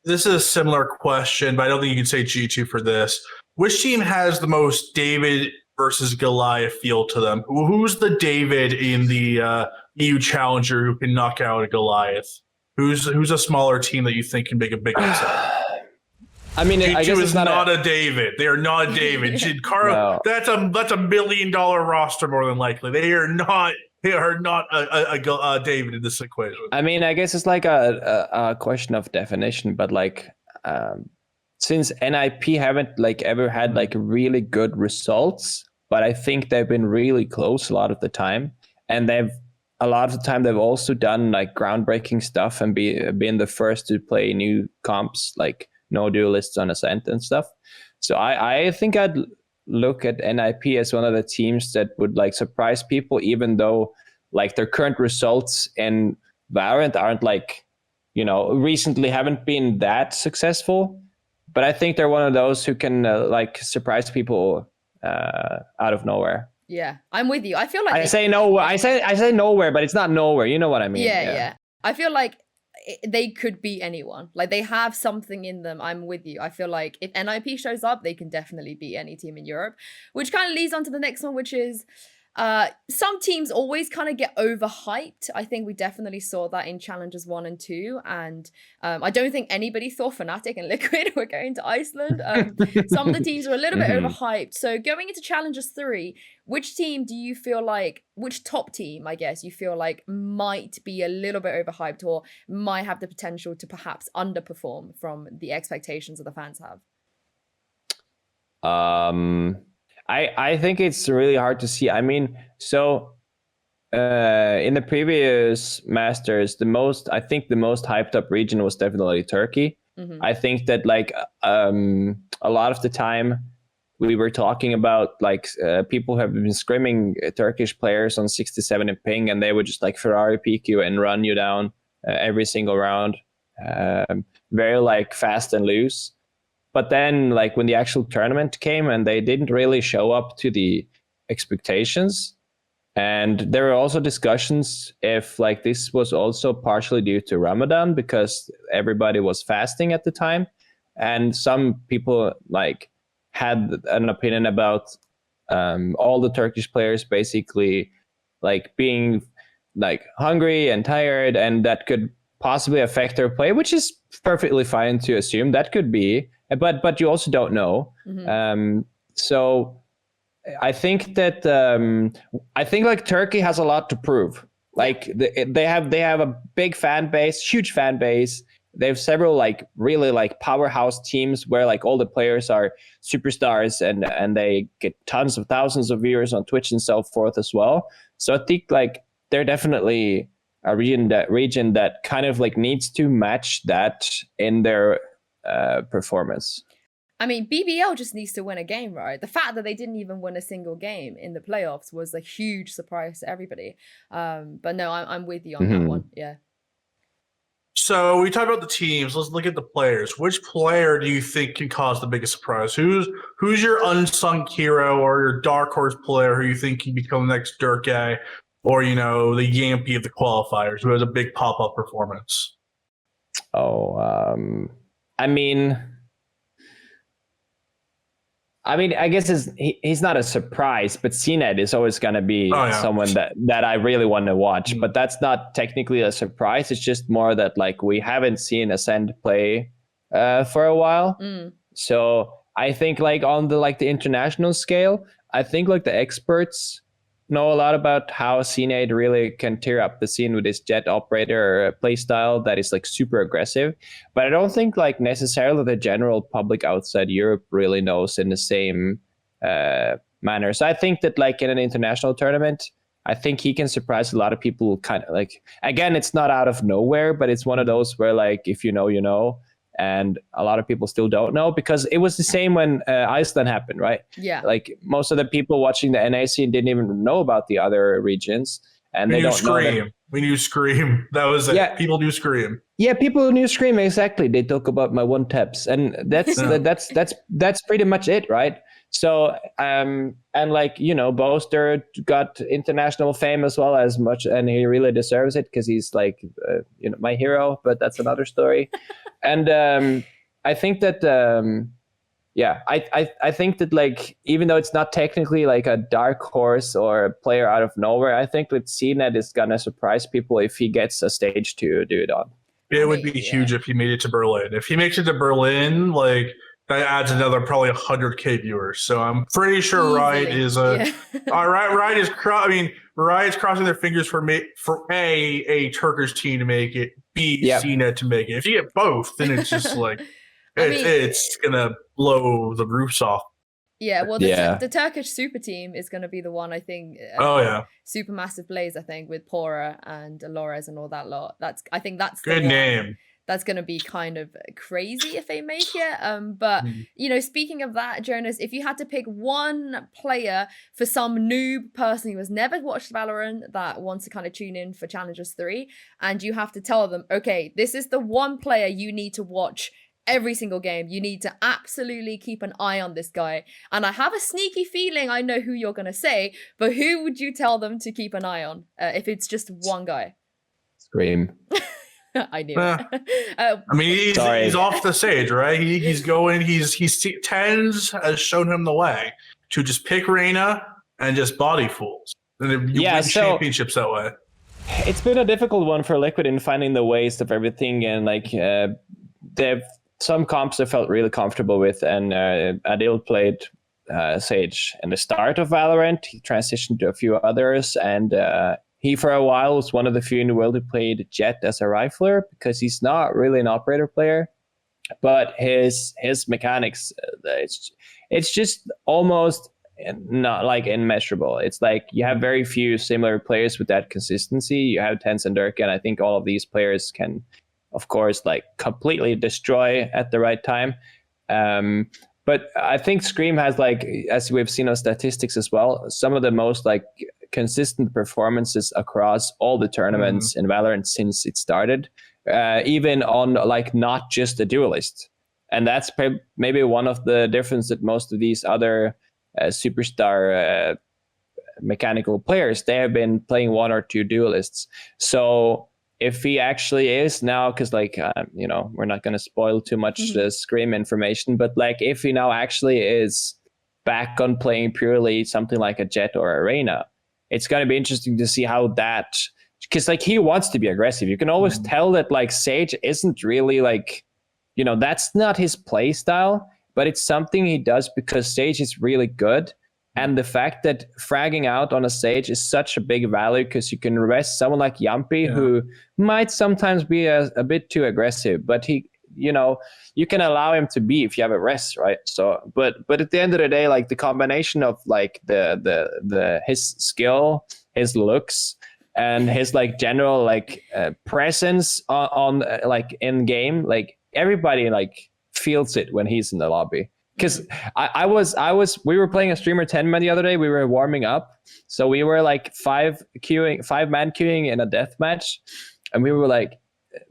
[SPEAKER 2] This is a similar question, but I don't think you can say G2 for this. Which team has the most David versus Goliath feel to them? Who's the David in the EU Challenger who can knock out a Goliath? Who's a smaller team that you think can make a big upset?
[SPEAKER 3] I mean,
[SPEAKER 2] G2
[SPEAKER 3] I guess
[SPEAKER 2] is not a David. They are not a David.
[SPEAKER 3] No.
[SPEAKER 2] That's a $1 million roster more than likely. They are not a David in this equation.
[SPEAKER 3] I mean, I guess it's like a question of definition, but like since NIP haven't like ever had like really good results, but I think they've been really close a lot of the time, and a lot of the time they've also done like groundbreaking stuff and been the first to play new comps like no duelists on Ascent and stuff. So I think I'd look at NIP as one of the teams that would like surprise people, even though like their current results in Valorant aren't like, recently haven't been that successful. But I think they're one of those who can like surprise people out of nowhere.
[SPEAKER 1] Yeah, I'm with you. I feel like
[SPEAKER 3] I say nowhere, but it's not nowhere. You know what I mean?
[SPEAKER 1] Yeah. I feel like they could beat anyone. Like, they have something in them. I'm with you. I feel like if NIP shows up, they can definitely beat any team in Europe, which kind of leads on to the next one, which is some teams always kind of get overhyped. I think we definitely saw that in Challengers 1 and 2, and I don't think anybody thought Fnatic and Liquid were going to Iceland. Some of the teams were a little bit overhyped. So going into Challengers 3, which team do you feel like, which top team, I guess, you feel like might be a little bit overhyped or might have the potential to perhaps underperform from the expectations that the fans have?
[SPEAKER 3] I think it's really hard to see. I mean, so in the previous Masters, I think the most hyped up region was definitely Turkey. I think that like a lot of the time we were talking about like people have been screaming Turkish players on 67 in ping, and they would just like Ferrari peek you and run you down every single round, very like fast and loose. But then, like, when the actual tournament came and they didn't really show up to the expectations, and there were also discussions if, like, this was also partially due to Ramadan because everybody was fasting at the time. And some people, like, had an opinion about all the Turkish players basically, like, being, like, hungry and tired, and that could possibly affect their play, which is perfectly fine to assume. That could be. But you also don't know. So I think that like Turkey has a lot to prove. Like they have a big fan base, huge fan base. They have several like really like powerhouse teams where like all the players are superstars and they get tons of thousands of viewers on Twitch and so forth as well. So I think like they're definitely a region that kind of like needs to match that in their performance.
[SPEAKER 1] I mean, BBL just needs to win a game, right? The fact that they didn't even win a single game in the playoffs was a huge surprise to everybody. But no, I'm with you on that one. Yeah.
[SPEAKER 2] So we talked about the teams. Let's look at the players. Which player do you think can cause the biggest surprise? Who's your unsung hero or your dark horse player who you think can become the next Dirk guy, or the Yampy of the qualifiers who has a big pop-up performance?
[SPEAKER 3] I mean, I guess he's not a surprise, but CNET is always going to be someone that I really want to watch. But that's not technically a surprise. It's just more that like we haven't seen Ascend play for a while. So I think like on the international scale, I think like the experts know a lot about how CNET really can tear up the scene with his jet operator playstyle that is like super aggressive. But I don't think like necessarily the general public outside Europe really knows in the same manner. So I think that like in an international tournament, I think he can surprise a lot of people. Kind of like, again, it's not out of nowhere, but it's one of those where like if you know, you know. And a lot of people still don't know because it was the same when Iceland happened, right?
[SPEAKER 1] Yeah.
[SPEAKER 3] Like most of the people watching the NA scene didn't even know about the other regions, and they don't know that.
[SPEAKER 2] We knew Scream. That was it. Yeah. People knew Scream.
[SPEAKER 3] Yeah, people knew Scream, exactly. They talk about my one taps, and that's pretty much it, right? So and like Boaster got international fame as well as much, and he really deserves it because he's like my hero. But that's another story. And I think that I think that like even though it's not technically like a dark horse or a player out of nowhere, I think that CNET is gonna surprise people if he gets a stage to do it on.
[SPEAKER 2] It would be huge if he made it to Berlin. If he makes it to Berlin, like that adds another probably 100K viewers. So I'm pretty sure Riot is Riot is Riot's crossing their fingers for a Turkish team to make it, B CNET to make it. If you get both, then it's just like it's gonna blow the roofs off.
[SPEAKER 1] Yeah, well, the Turkish super team is going to be the one, I think. Supermassive Blaze, I think, with Pora and Lores and all that lot. I think that's
[SPEAKER 2] good name.
[SPEAKER 1] That's going to be kind of crazy if they make it. But, speaking of that, Jonas, if you had to pick one player for some noob person who has never watched Valorant that wants to kind of tune in for Challengers 3, and you have to tell them, okay, this is the one player you need to watch every single game. You need to absolutely keep an eye on this guy. And I have a sneaky feeling I know who you're going to say, but who would you tell them to keep an eye on if it's just one guy?
[SPEAKER 3] Scream.
[SPEAKER 1] I knew it.
[SPEAKER 2] I mean, he's off the stage, right? He's going. Tens has shown him the way to just pick Reyna and just body fools. And you win championships that way.
[SPEAKER 3] It's been a difficult one for Liquid in finding the ways of everything, and like they've some comps I felt really comfortable with, and Adil played Sage in the start of Valorant. He transitioned to a few others, and he for a while was one of the few in the world who played Jett as a rifler, because he's not really an operator player, but his mechanics, it's just almost not like immeasurable. It's like you have very few similar players with that consistency. You have Tens and Dirk, and I think all of these players can, of course, like completely destroy at the right time. But I think Scream has, like, as we've seen on statistics as well, some of the most like consistent performances across all the tournaments in Valorant since it started, even on like not just a duelist. And that's maybe one of the difference that most of these other superstar mechanical players, they have been playing one or two duelists. So if he actually is now, because like we're not going to spoil too much Scream information, but like if he now actually is back on playing purely something like a Jett or a Reyna, it's going to be interesting to see how that, because like he wants to be aggressive. You can always tell that like Sage isn't really like, that's not his play style, but it's something he does because Sage is really good. And the fact that fragging out on a Sage is such a big value, because you can rest someone like Yumpy, who might sometimes be a bit too aggressive, but he, you can allow him to be if you have a rest, right? So, but at the end of the day, like the combination of like the his skill, his looks, and his like general like presence on like in game, like everybody like feels it when he's in the lobby. Because we were playing a streamer 10 man the other day. We were warming up, so we were like 5 man queuing in a death match, and we were like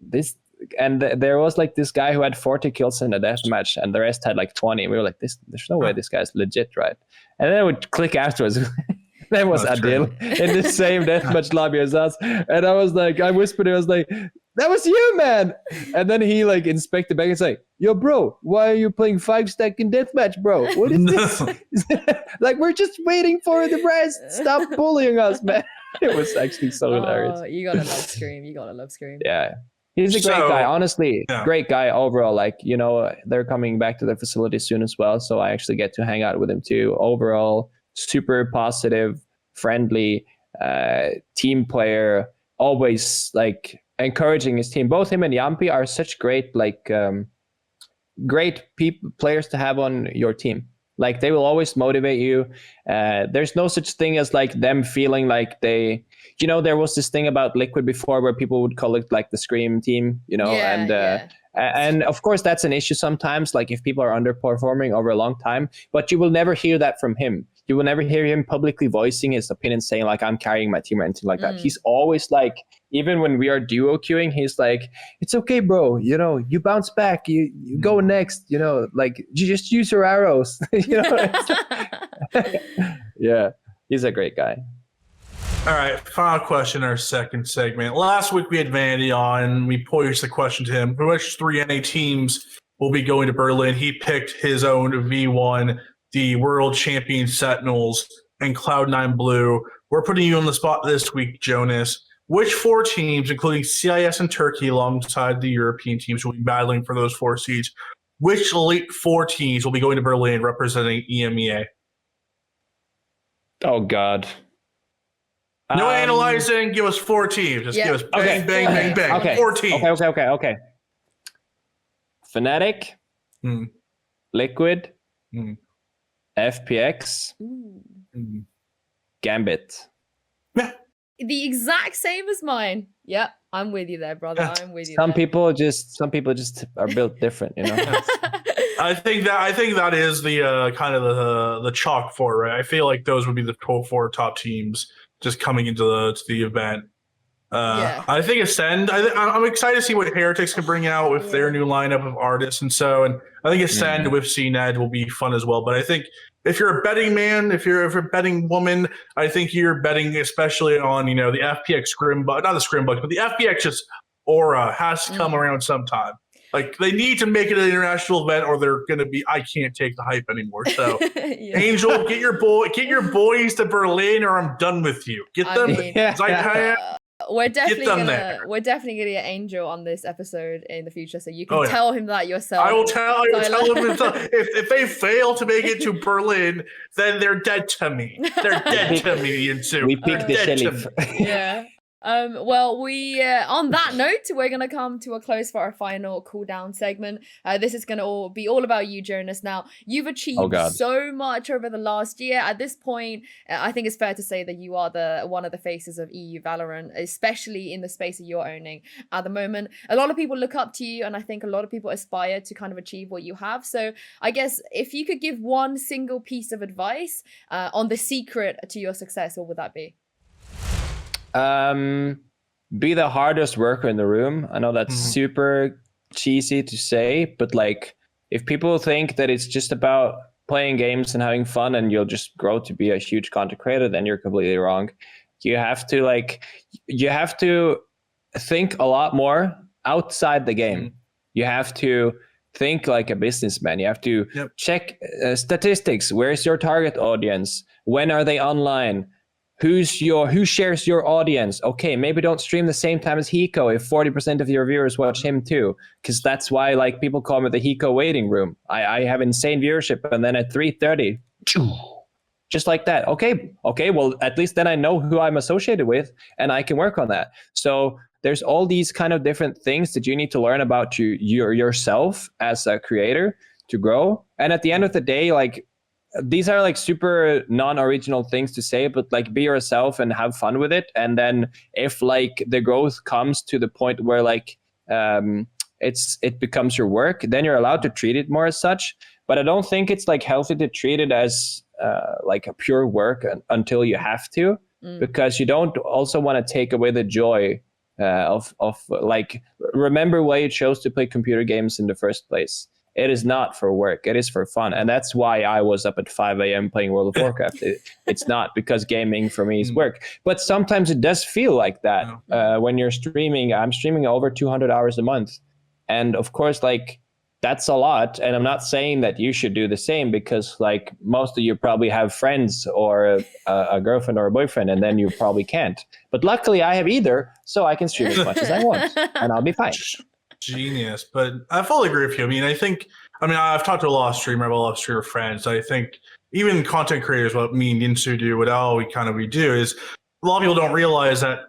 [SPEAKER 3] this. And there was like this guy who had 40 kills in a death match, and the rest had like 20. And we were like, there's no way this guy's legit, right? And then it would click afterwards. That was Adil in the same deathmatch lobby as us, and I was like, I whispered, I was like, that was you, man. And then he like inspected back and say, yo, bro, why are you playing 5-stack in deathmatch, bro? What is this? Like, we're just waiting for the rest. Stop bullying us, man. It was actually so hilarious.
[SPEAKER 1] You gotta love Scream. You gotta love Scream.
[SPEAKER 3] Yeah. He's a great guy, honestly. Yeah. Great guy overall. Like, they're coming back to their facility soon as well, so I actually get to hang out with him too. Overall, super positive, friendly team player, always like encouraging his team. Both him and Yumpy are such great players to have on your team. Like, they will always motivate you. There's no such thing as like them feeling like they, there was this thing about Liquid before where people would call it like the Scream team, and of course that's an issue sometimes, like if people are underperforming over a long time, but you will never hear that from him. You will never hear him publicly voicing his opinion, saying like, I'm carrying my team or anything like that. He's always like, even when we are duo queuing, he's like, it's okay, bro. You bounce back, you go next, like you just use your arrows. Yeah, he's a great guy.
[SPEAKER 2] All right, final question, our second segment. Last week we had Vandy on. We posed the question to him, which 3 NA teams will be going to Berlin? He picked his own V1, the World Champion Sentinels, and Cloud9 Blue. We're putting you on the spot this week, Jonas. Which 4 teams, including CIS and Turkey, alongside the European teams, will be battling for those 4 seeds? Which elite 4 teams will be going to Berlin representing EMEA?
[SPEAKER 3] Oh, God.
[SPEAKER 2] No analyzing. Give us 4 teams. Just give us bang, bang, bang.
[SPEAKER 3] Okay.
[SPEAKER 2] 4 teams.
[SPEAKER 3] Okay. Fnatic, Liquid, FPX, Gambit.
[SPEAKER 2] Yeah.
[SPEAKER 1] The exact same as mine. Yep, I'm with you there, brother. I'm with you.
[SPEAKER 3] Some people just are built different,
[SPEAKER 2] I think that is the kind of the chalk for it, right? I feel like those would be the 4 top teams just coming into the event. I think Ascend. I'm excited to see what Heretics can bring out with their new lineup of artists and I think Ascend with CNED will be fun as well. But I think if you're a betting man, if you're a betting woman, I think you're betting especially on the FPX Scrimbuck, not the Scrimbuck, but the FPX just aura has to come around sometime. Like, they need to make it an international event, or they're going to be. I can't take the hype anymore. So,
[SPEAKER 1] Yeah.
[SPEAKER 2] Angel, get your boys to Berlin, or I'm done with you. Get
[SPEAKER 1] I
[SPEAKER 2] them.
[SPEAKER 1] mean, we're definitely gonna get Angel on this episode in the future, so you can tell him that yourself.
[SPEAKER 2] I will tell him if they fail to make it to Berlin, then they're dead to me. They're dead to me, Yinsu.
[SPEAKER 3] We pick the sheriff.
[SPEAKER 1] Yeah. Well, we on that note, we're gonna come to a close for our final cool down segment. This is gonna be all about you, Jonas. Now, you've achieved so much over the last year. At this point, I think it's fair to say that you are one of the faces of EU Valorant, especially in the space that you're owning at the moment. A lot of people look up to you, and I think a lot of people aspire to kind of achieve what you have. So, I guess if you could give one single piece of advice on the secret to your success, what would that be?
[SPEAKER 3] Be the hardest worker in the room. I know that's super cheesy to say, but like, if people think that it's just about playing games and having fun and you'll just grow to be a huge content creator, then you're completely wrong. You have to think a lot more outside the game. You have to think like a businessman. You have to check statistics. Where's your target audience? When are they online? Who shares your audience? Okay, maybe don't stream the same time as Hiko if 40% of your viewers watch him too, because that's why like people call me the Hiko waiting room. I have insane viewership, and then at 3:30, just like that. Okay, well at least then I know who I'm associated with, and I can work on that. So there's all these kind of different things that you need to learn about yourself as a creator to grow. And at the end of the day, like, these are like super non-original things to say, but like, be yourself and have fun with it. And then if like the growth comes to the point where like it becomes your work, then you're allowed to treat it more as such. But I don't think it's like healthy to treat it as like a pure work until you have to, because you don't also want to take away the joy of like, remember why you chose to play computer games in the first place. It is not for work. It is for fun. And that's why I was up at 5 a.m. playing World of Warcraft. It's not because gaming for me is work. But sometimes it does feel like that when you're streaming. I'm streaming over 200 hours a month. And of course, like, that's a lot. And I'm not saying that you should do the same, because like most of you probably have friends or a girlfriend or a boyfriend, and then you probably can't. But luckily I have either, so I can stream as much as I want and I'll be fine.
[SPEAKER 2] Genius. But I fully agree with you. I've talked to a lot of streamers, I have a lot of streamer friends. I think even content creators, what me and Yinsu do, what all we do is, a lot of people don't realize that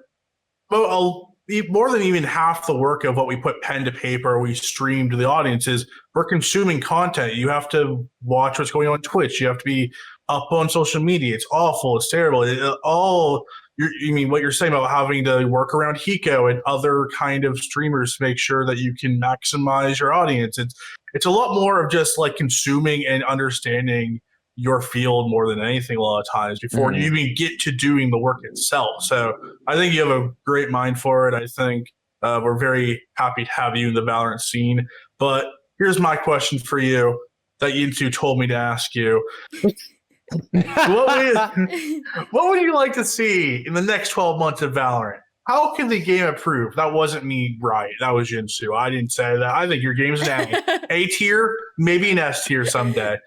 [SPEAKER 2] more than even half the work of what we put pen to paper, we stream to the audience, is we're consuming content. You have to watch what's going on Twitch. You have to be up on social media. It's awful. It's terrible. What you're saying about having to work around Hiko and other kind of streamers to make sure that you can maximize your audience. It's a lot more of just like consuming and understanding your field more than anything a lot of times before you even get to doing the work itself. So I think you have a great mind for it. I think we're very happy to have you in the Valorant scene. But here's my question for you that Yinsu told me to ask you. What would you like to see in the next 12 months of Valorant? How can the game improve? That wasn't me, right? That was Yinsu. I didn't say that. I think your game's an A tier, maybe an S tier someday.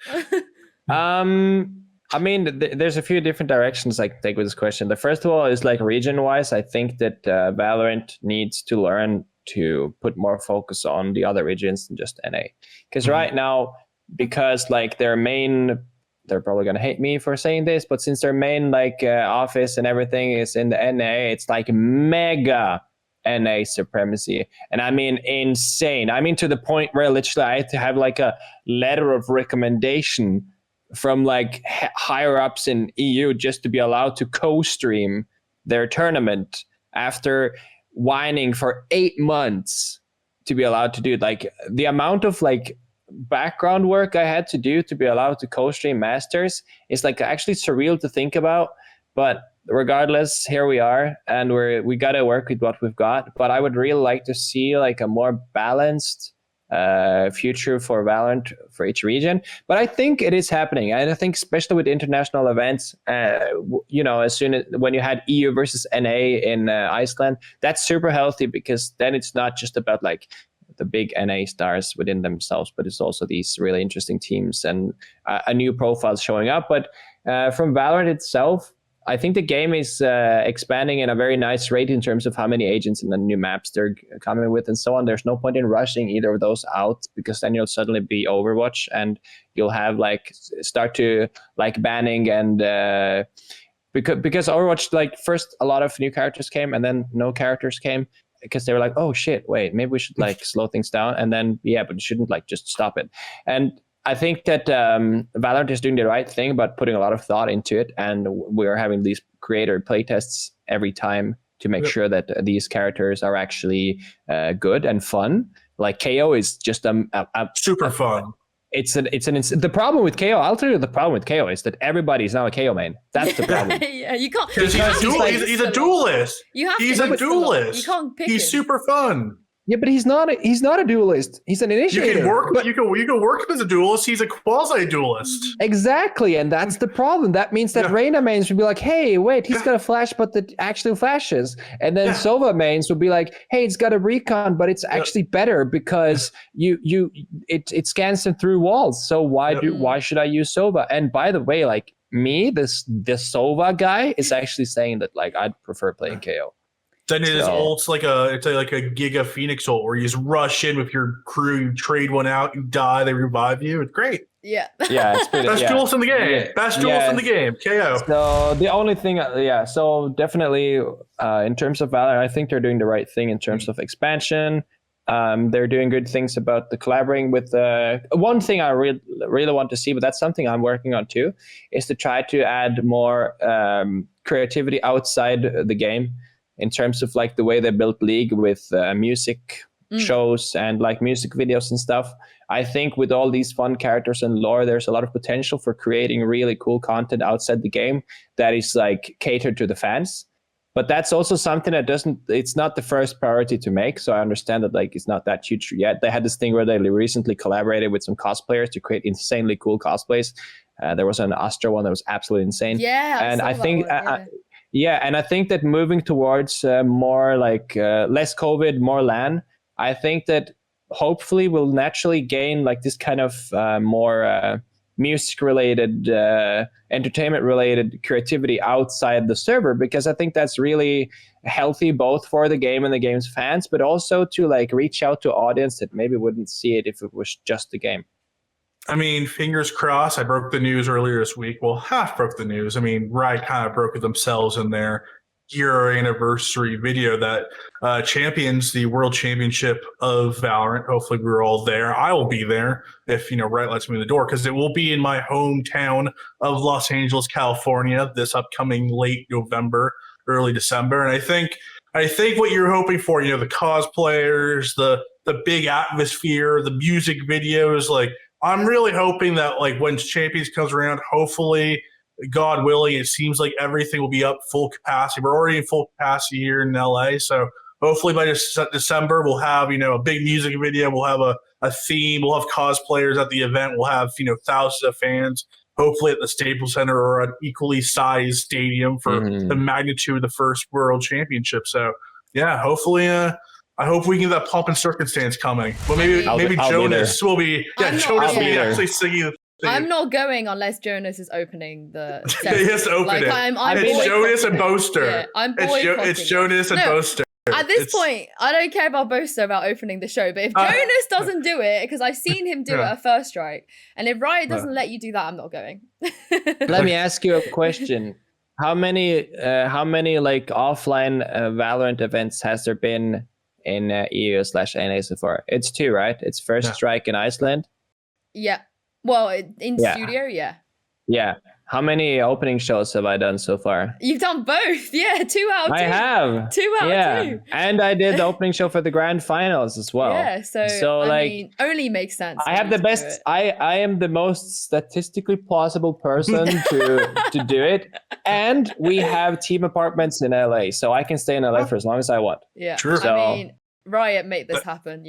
[SPEAKER 3] There's a few different directions I can take with this question. The first of all is like region-wise. I think that Valorant needs to learn to put more focus on the other regions than just NA. Because right now, because like they're probably going to hate me for saying this, but since their main office and everything is in the NA, it's like mega NA supremacy. And I mean insane. I mean to the point where literally I had to have like a letter of recommendation from like higher ups in EU just to be allowed to co-stream their tournament after whining for 8 months to be allowed to do it. Like the amount of like background work I had to do to be allowed to co-stream Masters is like actually surreal to think about. But regardless, here we are, and we got to work with what we've got. But I would really like to see like a more balanced future for Valorant for each region. But I think it is happening, and I think especially with international events, as soon as when you had EU versus NA in Iceland, that's super healthy, because then it's not just about like the big NA stars within themselves, but it's also these really interesting teams and a new profile showing up. But from Valorant itself, I think the game is expanding in a very nice rate in terms of how many agents and the new maps they're coming with and so on. There's no point in rushing either of those out, because then you'll suddenly be Overwatch and you'll have like start to like banning and because Overwatch, like first a lot of new characters came and then no characters came, because they were like, oh shit, wait, maybe we should like slow things down, and then but you shouldn't like just stop it. And I think that Valorant is doing the right thing about putting a lot of thought into it, and we're having these creator playtests every time to make sure that these characters are actually good and fun. Like KO is just
[SPEAKER 2] super fun.
[SPEAKER 3] The problem with KO, I'll tell you the problem with KO is that everybody's now a KO main. That's the problem.
[SPEAKER 1] Yeah, you can't.
[SPEAKER 2] He's a duelist. He's a duelist.
[SPEAKER 1] You can't pick him.
[SPEAKER 2] He's super fun.
[SPEAKER 3] Yeah, but he's not a duelist. He's an initiator.
[SPEAKER 2] You can work him as a duelist. He's a quasi-duelist.
[SPEAKER 3] Exactly, and that's the problem. That means that Reyna mains would be like, hey, wait, he's got a flash, but the actually flashes. And then Sova mains would be like, hey, it's got a recon, but it's actually better because it scans them through walls. So why should I use Sova? And by the way, like me, this Sova guy is actually saying that like I'd prefer playing KO.
[SPEAKER 2] Then his ult's like a Giga Phoenix ult where you just rush in with your crew, you trade one out, you die, they revive you. It's great.
[SPEAKER 1] Yeah.
[SPEAKER 3] Yeah, it's pretty,
[SPEAKER 2] best duelist in the game.
[SPEAKER 3] Yeah.
[SPEAKER 2] Best duelist in the game. KO.
[SPEAKER 3] So the only thing, so definitely in terms of Valorant, I think they're doing the right thing in terms of expansion. They're doing good things about the collaborating with one thing I really want to see, but that's something I'm working on too, is to try to add more creativity outside the game, in terms of like the way they built League with music shows and like music videos and stuff. I think with all these fun characters and lore, there's a lot of potential for creating really cool content outside the game that is like catered to the fans. But that's also something that it's not the first priority to make. So I understand that like it's not that huge yet. They had this thing where they recently collaborated with some cosplayers to create insanely cool cosplays. There was an Astra one that was absolutely insane.
[SPEAKER 1] Yeah,
[SPEAKER 3] and I think and I think that moving towards more like less COVID, more LAN, I think that hopefully we'll naturally gain like this kind of more music-related, entertainment-related creativity outside the server, because I think that's really healthy both for the game and the game's fans, but also to like reach out to audience that maybe wouldn't see it if it was just the game.
[SPEAKER 2] I mean, fingers crossed. I broke the news earlier this week. Well, half broke the news. I mean, Riot kind of broke it themselves in their year anniversary video that champions the World Championship of Valorant. Hopefully we're all there. I will be there if, Riot lets me in the door, because it will be in my hometown of Los Angeles, California, this upcoming late November, early December. And I think what you're hoping for, the cosplayers, the big atmosphere, the music videos, like, I'm really hoping that like when Champions comes around, hopefully, God willing, it seems like everything will be up full capacity. We're already in full capacity here in LA. So hopefully by December, we'll have, a big music video. We'll have a theme. We'll have cosplayers at the event. We'll have, thousands of fans, hopefully at the Staples Center or an equally sized stadium for the magnitude of the first World Championship. So yeah, hopefully, I hope we can get that pomp and circumstance coming. Well, maybe Jonas will be. Yeah, Jonas will be actually singing the thing.
[SPEAKER 1] I'm not going unless Jonas is opening the.
[SPEAKER 2] He has to open it. It's Jonas and Boaster.
[SPEAKER 1] Yeah, I'm boycotting.
[SPEAKER 2] It's Jonas and Boaster.
[SPEAKER 1] At this point, I don't care about Boaster about opening the show, but if Jonas doesn't do it, because I've seen him do it at First Strike, and if Riot doesn't let you do that, I'm not going.
[SPEAKER 3] Let me ask you a question. How many like offline Valorant events has there been in EU/NA so far? It's 2, right? It's First Strike in Iceland.
[SPEAKER 1] Yeah. Well, in studio, yeah.
[SPEAKER 3] Yeah. How many opening shows have I done so far?
[SPEAKER 1] You've done both. Yeah, 2 out of 2.
[SPEAKER 3] I have.
[SPEAKER 1] 2 out of 2.
[SPEAKER 3] And I did the opening show for the grand finals as well.
[SPEAKER 1] Yeah, so I mean, only makes sense.
[SPEAKER 3] I have the best. I am the most statistically plausible person to do it. And we have team apartments in LA, so I can stay in LA for as long as I want.
[SPEAKER 1] Yeah.
[SPEAKER 2] True.
[SPEAKER 1] I mean, Riot made this happen,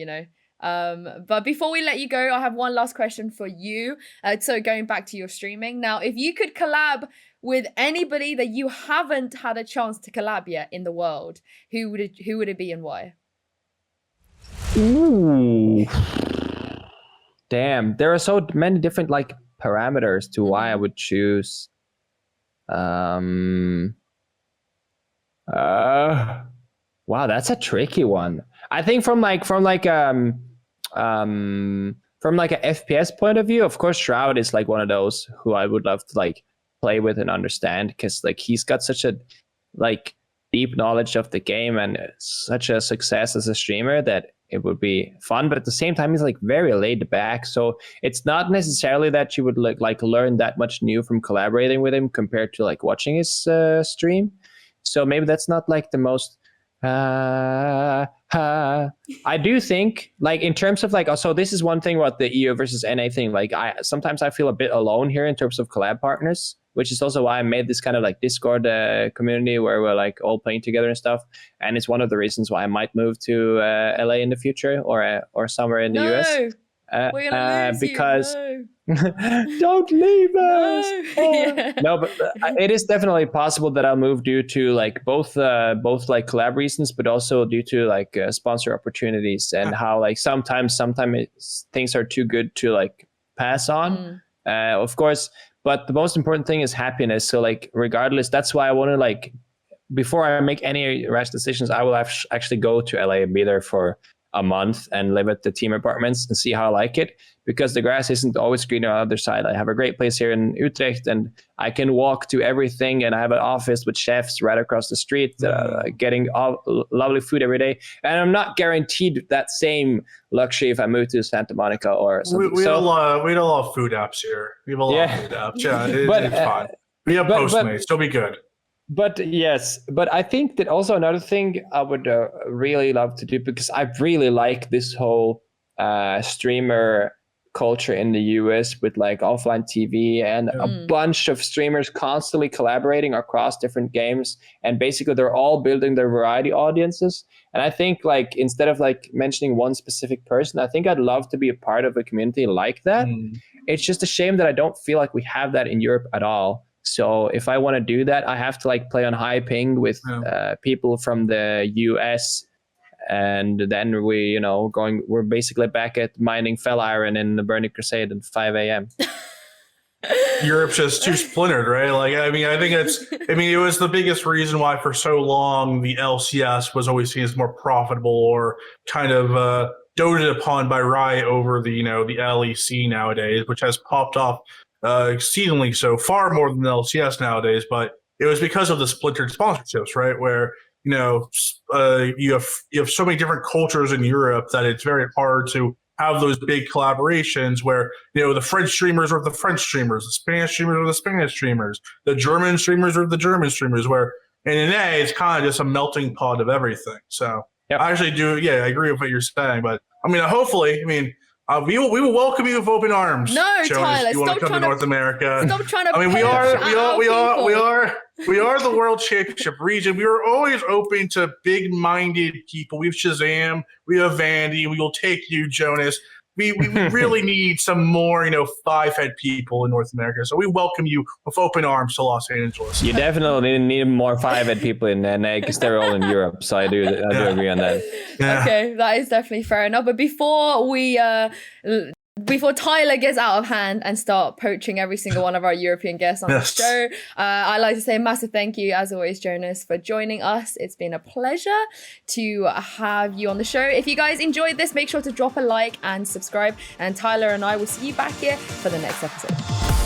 [SPEAKER 1] But before we let you go, I have one last question for you. So going back to your streaming now, if you could collab with anybody that you haven't had a chance to collab yet in the world, who would it be and why?
[SPEAKER 3] Ooh. Damn, there are so many different like parameters to why I would choose. Wow, that's a tricky one. I think from a FPS point of view, of course, Shroud is like one of those who I would love to like play with and understand, because like he's got such a like deep knowledge of the game and such a success as a streamer that it would be fun. But at the same time, he's like very laid back, so it's not necessarily that you would like learn that much new from collaborating with him compared to like watching his stream. So maybe that's not like the most I do think like in terms of like, also this is one thing about the EU versus NA thing, like sometimes I feel a bit alone here in terms of collab partners, which is also why I made this kind of like Discord community where we're like all playing together and stuff. And it's one of the reasons why I might move to LA in the future or somewhere in the US.
[SPEAKER 1] We're gonna lose
[SPEAKER 3] because
[SPEAKER 1] you.
[SPEAKER 3] don't leave us.
[SPEAKER 1] Yeah.
[SPEAKER 3] No, but it is definitely possible that I'll move due to like both like collab reasons, but also due to like sponsor opportunities and how like sometimes things are too good to like pass on. Of course, but the most important thing is happiness. So like regardless, that's why I want to like, before I make any rash decisions, I will actually go to LA and be there for a month and live at the team apartments and see how I like it, because the grass isn't always greener on the other side. I have a great place here in Utrecht and I can walk to everything, and I have an office with chefs right across the street getting lovely food every day, and I'm not guaranteed that same luxury if I move to Santa Monica or something.
[SPEAKER 2] We have a lot of food apps here. We have a lot of food apps. Yeah, it's fine. We have Postmates. It'll be good.
[SPEAKER 3] But yes, but I think that also another thing I would really love to do, because I really like this whole streamer culture in the US with like offline TV and a bunch of streamers constantly collaborating across different games, and basically they're all building their variety audiences. And I think like instead of like mentioning one specific person, I think I'd love to be a part of a community like that. It's just a shame that I don't feel like we have that in Europe at all. So if I want to do that, I have to like play on high ping with people from the US, and then we're basically back at mining fell iron in the Burning Crusade at 5 a.m.
[SPEAKER 2] Europe's just too splintered, right? Like, I mean, I think it was the biggest reason why for so long the LCS was always seen as more profitable or kind of doted upon by Riot over the LEC nowadays, which has popped off exceedingly so, far more than the LCS nowadays. But it was because of the splintered sponsorships, right? Where you have so many different cultures in Europe that it's very hard to have those big collaborations where the French streamers are the French streamers, the Spanish streamers are the Spanish streamers, the German streamers are the German streamers. Where in NA it's kind of just a melting pot of everything. So I actually do, I agree with what you're saying. But I mean, hopefully, we will welcome you with open arms.
[SPEAKER 1] No,
[SPEAKER 2] Jonas,
[SPEAKER 1] Tyler,
[SPEAKER 2] if you want to come to North America.
[SPEAKER 1] Stop trying to.
[SPEAKER 2] I mean, we are the World Championship region. We are always open to big-minded people. We have Shazam, we have Vandy. We will take you, Jonas. We really need some more, five-head people in North America. So we welcome you with open arms to Los Angeles.
[SPEAKER 3] You definitely need more five-head people in NA because they're all in Europe. So I do agree on that.
[SPEAKER 2] Yeah.
[SPEAKER 1] Okay, that is definitely fair enough. But before Tyler gets out of hand and start poaching every single one of our European guests on the show, I'd like to say a massive thank you, as always, Jonas, for joining us. It's been a pleasure to have you on the show. If you guys enjoyed this, make sure to drop a like and subscribe. And Tyler and I will see you back here for the next episode.